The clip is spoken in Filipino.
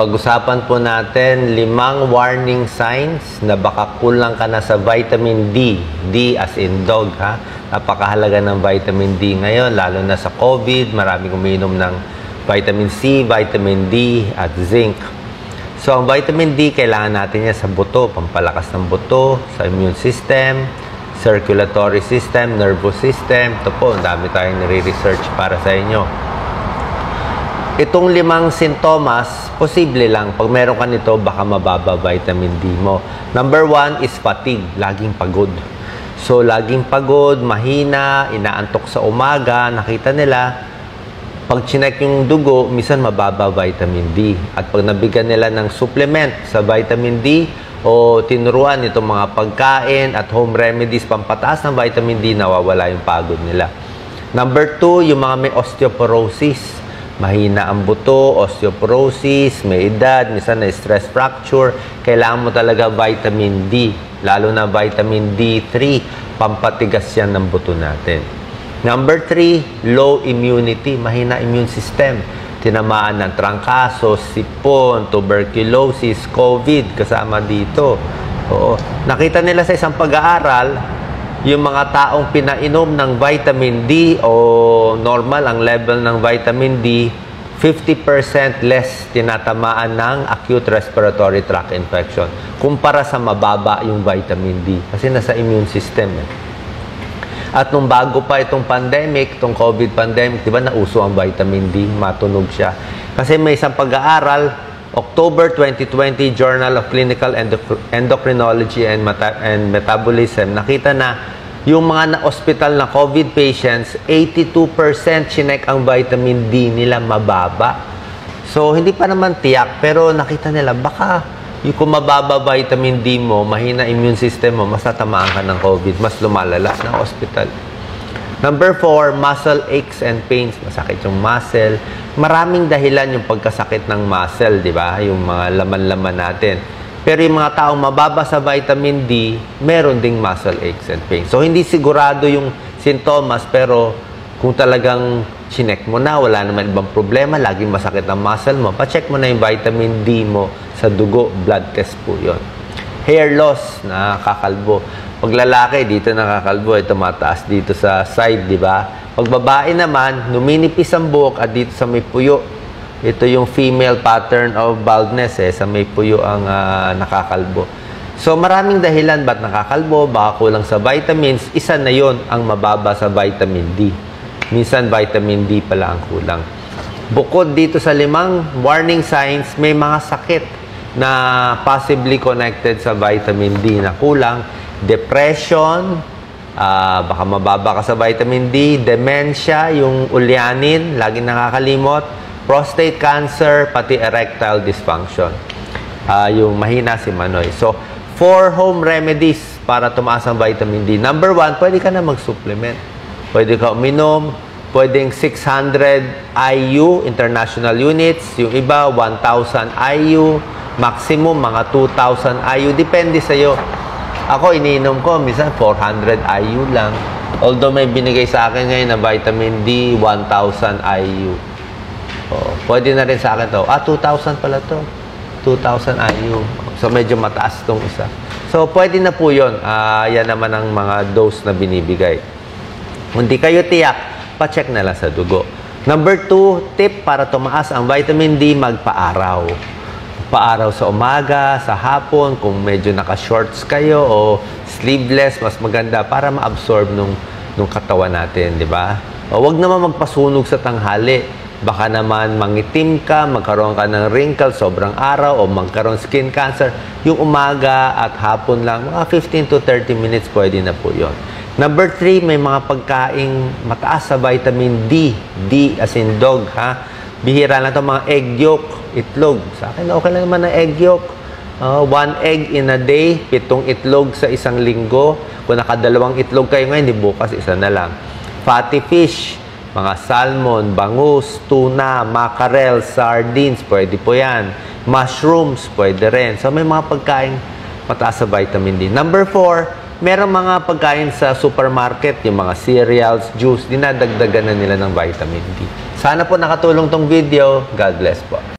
Pag-usapan po natin 5 warning signs na baka kulang ka na sa vitamin D. D as in dog, ha? Napakahalaga ng vitamin D ngayon, lalo na sa COVID. Maraming umiinom ng vitamin C, vitamin D, at zinc. So, ang vitamin D, kailangan natin yan sa buto, pampalakas ng buto, sa immune system, circulatory system, nervous system. Ito po, ang dami tayong nire-research para sa inyo. Itong 5 sintomas, posible lang. Pag meron ka nito, baka mababa vitamin D mo. Number 1 is fatigue, laging pagod. So, laging pagod, mahina, inaantok sa umaga, nakita nila, pag chinek yung dugo, minsan mababa vitamin D. At pag nabigyan nila ng supplement sa vitamin D o tinuruan itong mga pagkain at home remedies pampataas ng vitamin D, nawawala yung pagod nila. Number 2, yung mga may osteoporosis. Mahina ang buto, osteoporosis, may edad, minsan na stress fracture. Kailangan mo talaga vitamin D, lalo na vitamin D3, pampatigas yan ng buto natin. Number 3, low immunity, mahina immune system. Tinamaan ng trangkaso, sipon, tuberculosis, COVID, kasama dito. Oo. Nakita nila sa isang pag-aaral, yung mga taong pinainom ng vitamin D o normal ang level ng vitamin D, 50% less tinatamaan ng acute respiratory tract infection kumpara sa mababa yung vitamin D kasi nasa immune system. At nung bago pa itong pandemic, itong COVID pandemic, di ba nauso ang vitamin D, matunog siya. Kasi may isang pag-aaral, October 2020, Journal of Clinical Endocrinology and Metabolism, nakita na yung mga na-hospital na COVID patients, 82% chinek ang vitamin D nila mababa. So, hindi pa naman tiyak, pero nakita nila, baka yung kung mababa vitamin D mo, mahina immune system mo, mas tatamaan ka ng COVID, mas lumalala ng hospital. Number 4, muscle aches and pains. Masakit yung muscle. Maraming dahilan yung pagkasakit ng muscle, di ba? Yung mga laman-laman natin. Pero yung mga taong mababa sa vitamin D, meron ding muscle aches and pains. So, hindi sigurado yung sintomas, pero kung talagang chinek mo na, wala naman ibang problema, laging masakit ang muscle mo, pacheck mo na yung vitamin D mo sa dugo, blood test po yun. Hair loss, nakakalbo. Pag lalaki, dito nakakalbo, ito mataas dito sa side, di ba? Pag babae naman, numinipis ang buhok at dito sa may puyo. Ito yung female pattern of baldness, sa may puyo ang nakakalbo. So, maraming dahilan ba't nakakalbo, baka kulang sa vitamins, isa na yon ang mababa sa vitamin D. Minsan, vitamin D pala ang kulang. Bukod dito sa 5 warning signs, may mga sakit na possibly connected sa vitamin D na kulang. Depression, baka mababa ka sa vitamin D. Dementia, yung ulyanin, laging nakakalimot. Prostate cancer, pati erectile dysfunction. Yung mahina si Manoy. So, 4 home remedies para tumaas ang vitamin D. Number 1, pwede ka na mag-supplement. Pwede ka uminom. Pwedeng 600 IU, international units. Yung iba, 1,000 IU. Maximum, mga 2,000 IU. Depende sa'yo. Ako, iniinom ko, minsan 400 IU lang. Although may binigay sa akin ngayon na vitamin D, 1,000 IU. Oh, pwede na rin sa akin to. 2,000 pala to. 2,000 IU. So, medyo mataas tong isa. So, pwede na po yun. Yan naman ang mga dose na binibigay. Kung di kayo tiyak, pacheck na lang sa dugo. Number 2, tip para tumaas ang vitamin D, magpa-araw. Paaraw sa umaga, sa hapon, kung medyo naka-shorts kayo o sleeveless, mas maganda para ma-absorb nung katawan natin, di ba? O, wag naman magpasunog sa tanghali. Baka naman mangitim ka, magkaroon ka ng wrinkle, sobrang araw, o magkaroon skin cancer. Yung umaga at hapon lang, mga 15 to 30 minutes, pwede na po yun. Number 3, may mga pagkaing mataas sa vitamin D. D as in dog, ha? Bihira lang ito, mga egg yolk, itlog. Sa akin, okay lang naman ang egg yolk. 1 egg in a day, 7 itlog sa isang linggo. Kung nakadalawang itlog kayo ngayon, di bukas, isa na lang. Fatty fish, mga salmon, bangus, tuna, mackerel, sardines, pwede po yan. Mushrooms, pwede rin. So, may mga pagkain mataas sa vitamin D. Number 4, merong mga pagkain sa supermarket, yung mga cereals, juice, dinadagdagan na nila ng vitamin D. Sana po nakatulong tong video. God bless po.